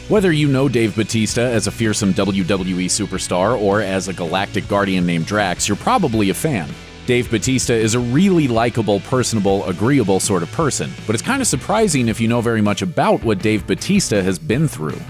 Whether you know Dave Bautista as a fearsome WWE superstar or as a galactic guardian named Drax, you're probably a fan. Dave Bautista is a really likable, personable, agreeable sort of person, but it's kind of surprising if you know very much about what Dave Bautista has been through.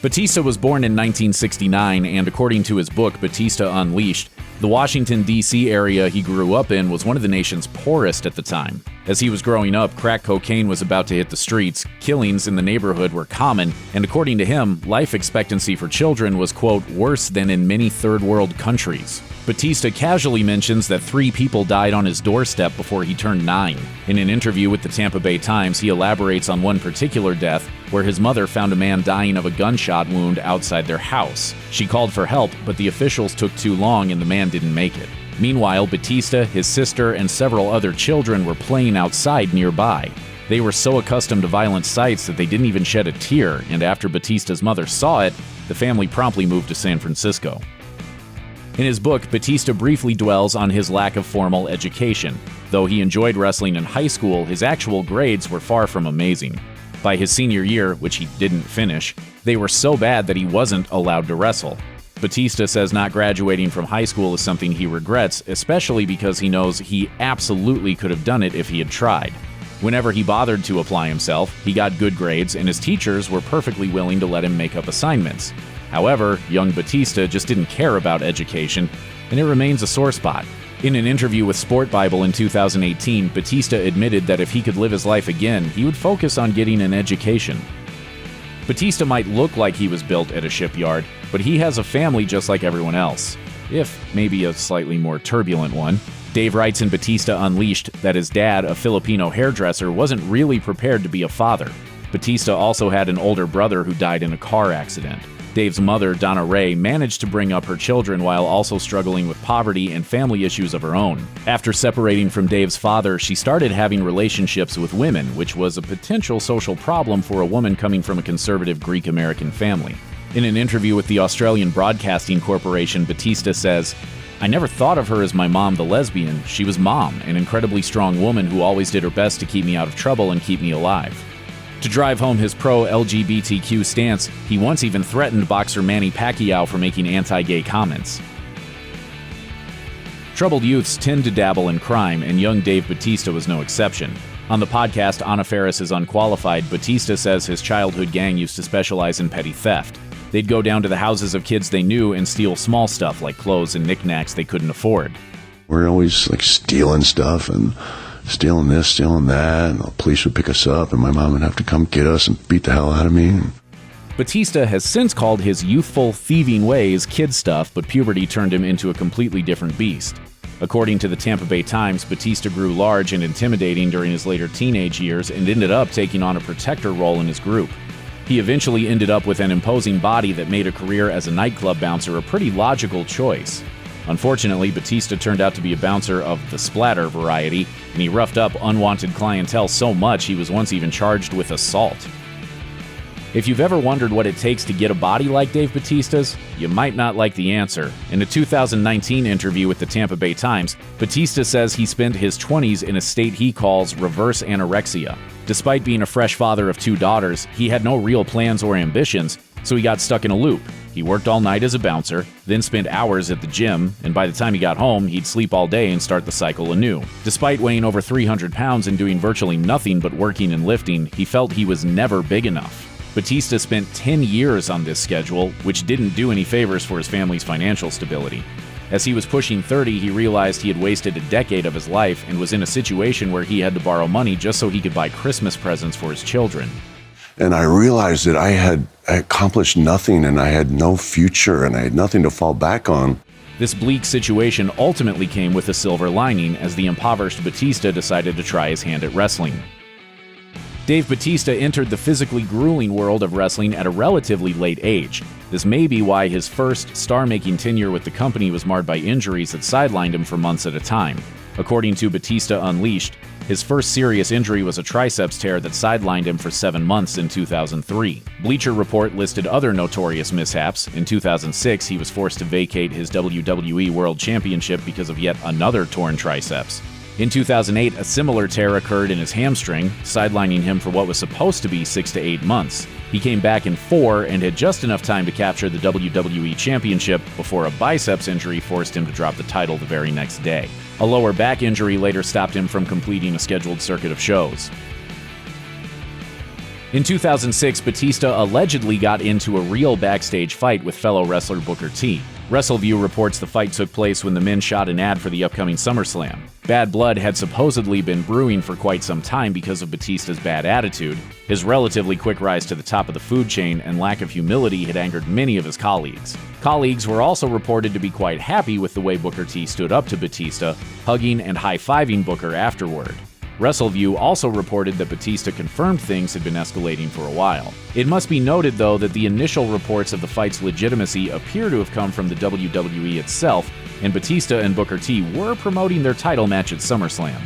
Bautista was born in 1969, and according to his book, Bautista Unleashed, the Washington, D.C. area he grew up in was one of the nation's poorest at the time. As he was growing up, crack cocaine was about to hit the streets, killings in the neighborhood were common, and according to him, life expectancy for children was, quote, worse than in many third-world countries. Bautista casually mentions that 3 people died on his doorstep before he turned 9. In an interview with the Tampa Bay Times, he elaborates on one particular death where his mother found a man dying of a gunshot wound outside their house. She called for help, but the officials took too long and the man didn't make it. Meanwhile, Bautista, his sister, and several other children were playing outside nearby. They were so accustomed to violent sights that they didn't even shed a tear, and after Bautista's mother saw it, the family promptly moved to San Francisco. In his book, Bautista briefly dwells on his lack of formal education. Though he enjoyed wrestling in high school, his actual grades were far from amazing. By his senior year, which he didn't finish, they were so bad that he wasn't allowed to wrestle. Bautista says not graduating from high school is something he regrets, especially because he knows he absolutely could have done it if he had tried. Whenever he bothered to apply himself, he got good grades, and his teachers were perfectly willing to let him make up assignments. However, young Bautista just didn't care about education, and it remains a sore spot. In an interview with Sport Bible in 2018, Bautista admitted that if he could live his life again, he would focus on getting an education. Bautista might look like he was built at a shipyard, but he has a family just like everyone else, if maybe a slightly more turbulent one. Dave writes in Bautista Unleashed that his dad, a Filipino hairdresser, wasn't really prepared to be a father. Bautista also had an older brother who died in a car accident. Dave's mother, Donna Ray, managed to bring up her children while also struggling with poverty and family issues of her own. After separating from Dave's father, she started having relationships with women, which was a potential social problem for a woman coming from a conservative Greek-American family. In an interview with the Australian Broadcasting Corporation, Bautista says, "I never thought of her as my mom, the lesbian. She was Mom, an incredibly strong woman who always did her best to keep me out of trouble and keep me alive." To drive home his pro-LGBTQ stance, he once even threatened boxer Manny Pacquiao for making anti-gay comments. Troubled youths tend to dabble in crime, and young Dave Bautista was no exception. On the podcast Anna Faris is Unqualified, Bautista says his childhood gang used to specialize in petty theft. They'd go down to the houses of kids they knew and steal small stuff like clothes and knickknacks they couldn't afford. We're always stealing stuff and stealing this, stealing that, and the police would pick us up and my mom would have to come get us and beat the hell out of me. Bautista has since called his youthful, thieving ways kid stuff, but puberty turned him into a completely different beast. According to the Tampa Bay Times, Bautista grew large and intimidating during his later teenage years and ended up taking on a protector role in his group. He eventually ended up with an imposing body that made a career as a nightclub bouncer a pretty logical choice. Unfortunately, Bautista turned out to be a bouncer of the splatter variety, and he roughed up unwanted clientele so much he was once even charged with assault. If you've ever wondered what it takes to get a body like Dave Bautista's, you might not like the answer. In a 2019 interview with the Tampa Bay Times, Bautista says he spent his 20s in a state he calls reverse anorexia. Despite being a fresh father of 2 daughters, he had no real plans or ambitions, so he got stuck in a loop. He worked all night as a bouncer, then spent hours at the gym, and by the time he got home, he'd sleep all day and start the cycle anew. Despite weighing over 300 pounds and doing virtually nothing but working and lifting, he felt he was never big enough. Bautista spent 10 years on this schedule, which didn't do any favors for his family's financial stability. As he was pushing 30, he realized he had wasted a decade of his life and was in a situation where he had to borrow money just so he could buy Christmas presents for his children. And I realized that I had accomplished nothing and I had no future and I had nothing to fall back on. This bleak situation ultimately came with a silver lining as the impoverished Bautista decided to try his hand at wrestling. Dave Bautista entered the physically grueling world of wrestling at a relatively late age. This may be why his first star-making tenure with the company was marred by injuries that sidelined him for months at a time. According to Bautista Unleashed, his first serious injury was a triceps tear that sidelined him for 7 months in 2003. Bleacher Report listed other notorious mishaps. In 2006, he was forced to vacate his WWE World Championship because of yet another torn triceps. In 2008, a similar tear occurred in his hamstring, sidelining him for what was supposed to be 6 to 8 months. He came back in 4 and had just enough time to capture the WWE Championship before a biceps injury forced him to drop the title the very next day. A lower back injury later stopped him from completing a scheduled circuit of shows. In 2006, Bautista allegedly got into a real backstage fight with fellow wrestler Booker T. WrestleView reports the fight took place when the men shot an ad for the upcoming SummerSlam. Bad blood had supposedly been brewing for quite some time because of Bautista's bad attitude. His relatively quick rise to the top of the food chain and lack of humility had angered many of his colleagues. Colleagues were also reported to be quite happy with the way Booker T stood up to Bautista, hugging and high-fiving Booker afterward. WrestleView also reported that Bautista confirmed things had been escalating for a while. It must be noted, though, that the initial reports of the fight's legitimacy appear to have come from the WWE itself, and Bautista and Booker T were promoting their title match at SummerSlam.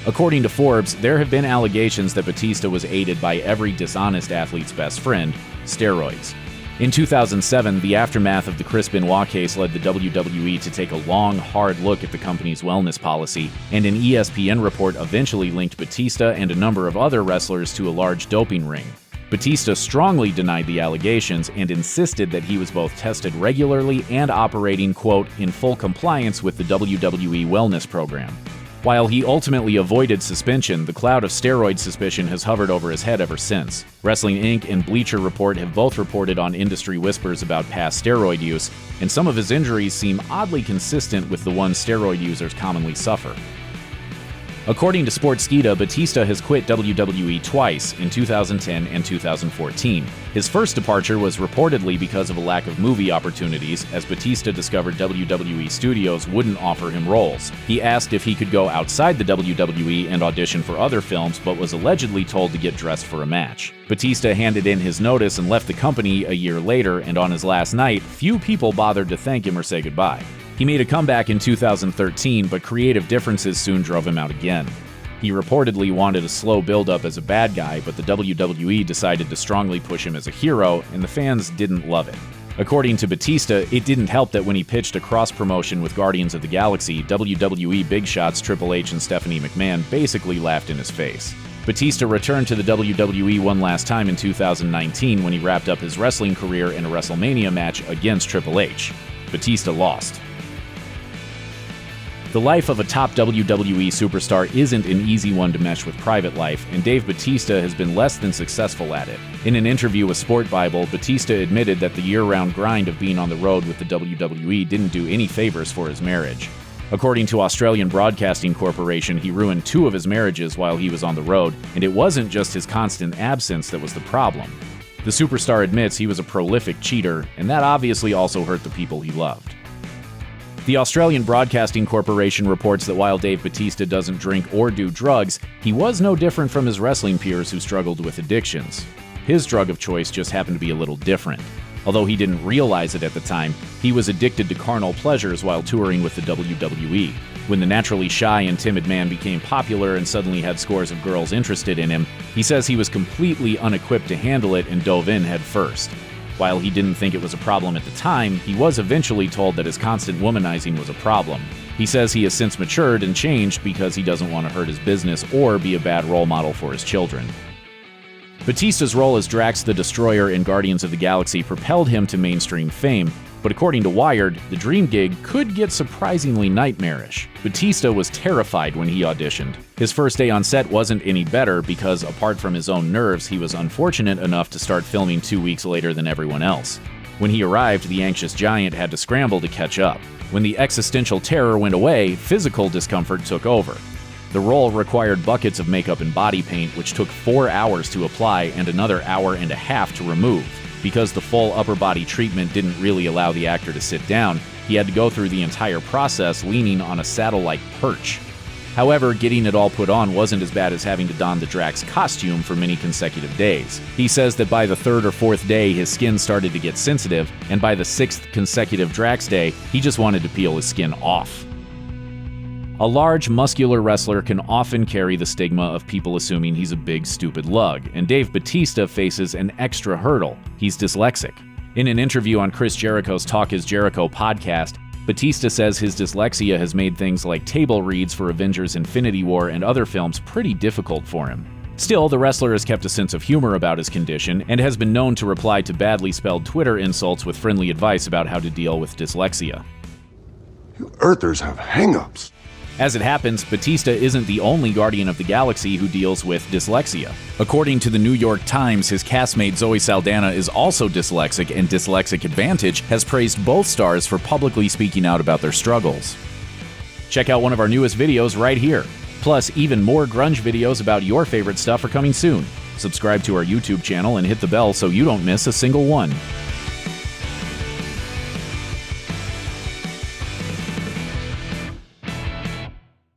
According to Forbes, there have been allegations that Bautista was aided by every dishonest athlete's best friend, steroids. In 2007, the aftermath of the Chris Benoit case led the WWE to take a long, hard look at the company's wellness policy, and an ESPN report eventually linked Bautista and a number of other wrestlers to a large doping ring. Bautista strongly denied the allegations and insisted that he was both tested regularly and operating, quote, in full compliance with the WWE wellness program. While he ultimately avoided suspension, the cloud of steroid suspicion has hovered over his head ever since. Wrestling Inc. and Bleacher Report have both reported on industry whispers about past steroid use, and some of his injuries seem oddly consistent with the ones steroid users commonly suffer. According to Sportskeeda, Bautista has quit WWE twice, in 2010 and 2014. His first departure was reportedly because of a lack of movie opportunities, as Bautista discovered WWE studios wouldn't offer him roles. He asked if he could go outside the WWE and audition for other films, but was allegedly told to get dressed for a match. Bautista handed in his notice and left the company a year later, and on his last night, few people bothered to thank him or say goodbye. He made a comeback in 2013, but creative differences soon drove him out again. He reportedly wanted a slow build-up as a bad guy, but the WWE decided to strongly push him as a hero, and the fans didn't love it. According to Bautista, it didn't help that when he pitched a cross-promotion with Guardians of the Galaxy, WWE big shots Triple H and Stephanie McMahon basically laughed in his face. Bautista returned to the WWE one last time in 2019 when he wrapped up his wrestling career in a WrestleMania match against Triple H. Bautista lost. The life of a top WWE superstar isn't an easy one to mesh with private life, and Dave Bautista has been less than successful at it. In an interview with Sport Bible, Bautista admitted that the year-round grind of being on the road with the WWE didn't do any favors for his marriage. According to Australian Broadcasting Corporation, he ruined 2 of his marriages while he was on the road, and it wasn't just his constant absence that was the problem. The superstar admits he was a prolific cheater, and that obviously also hurt the people he loved. The Australian Broadcasting Corporation reports that while Dave Bautista doesn't drink or do drugs, he was no different from his wrestling peers who struggled with addictions. His drug of choice just happened to be a little different. Although he didn't realize it at the time, he was addicted to carnal pleasures while touring with the WWE. When the naturally shy and timid man became popular and suddenly had scores of girls interested in him, he says he was completely unequipped to handle it and dove in head first. While he didn't think it was a problem at the time, he was eventually told that his constant womanizing was a problem. He says he has since matured and changed because he doesn't want to hurt his business or be a bad role model for his children. Bautista's role as Drax the Destroyer in Guardians of the Galaxy propelled him to mainstream fame, but according to Wired, the dream gig could get surprisingly nightmarish. Bautista was terrified when he auditioned. His first day on set wasn't any better because, apart from his own nerves, he was unfortunate enough to start filming 2 weeks later than everyone else. When he arrived, the anxious giant had to scramble to catch up. When the existential terror went away, physical discomfort took over. The role required buckets of makeup and body paint, which took 4 hours to apply and another hour and a half to remove. Because the full upper body treatment didn't really allow the actor to sit down, he had to go through the entire process leaning on a saddle-like perch. However, getting it all put on wasn't as bad as having to don the Drax costume for many consecutive days. He says that by the 3rd or 4th day, his skin started to get sensitive, and by the 6th consecutive Drax day, he just wanted to peel his skin off. A large, muscular wrestler can often carry the stigma of people assuming he's a big, stupid lug, and Dave Bautista faces an extra hurdle. He's dyslexic. In an interview on Chris Jericho's Talk is Jericho podcast, Bautista says his dyslexia has made things like table reads for Avengers Infinity War and other films pretty difficult for him. Still, the wrestler has kept a sense of humor about his condition and has been known to reply to badly spelled Twitter insults with friendly advice about how to deal with dyslexia. You Earthers have hang-ups. As it happens, Bautista isn't the only Guardian of the Galaxy who deals with dyslexia. According to the New York Times, his castmate Zoe Saldana is also dyslexic, and Dyslexic Advantage has praised both stars for publicly speaking out about their struggles. Check out one of our newest videos right here. Plus, even more grunge videos about your favorite stuff are coming soon. Subscribe to our YouTube channel and hit the bell so you don't miss a single one.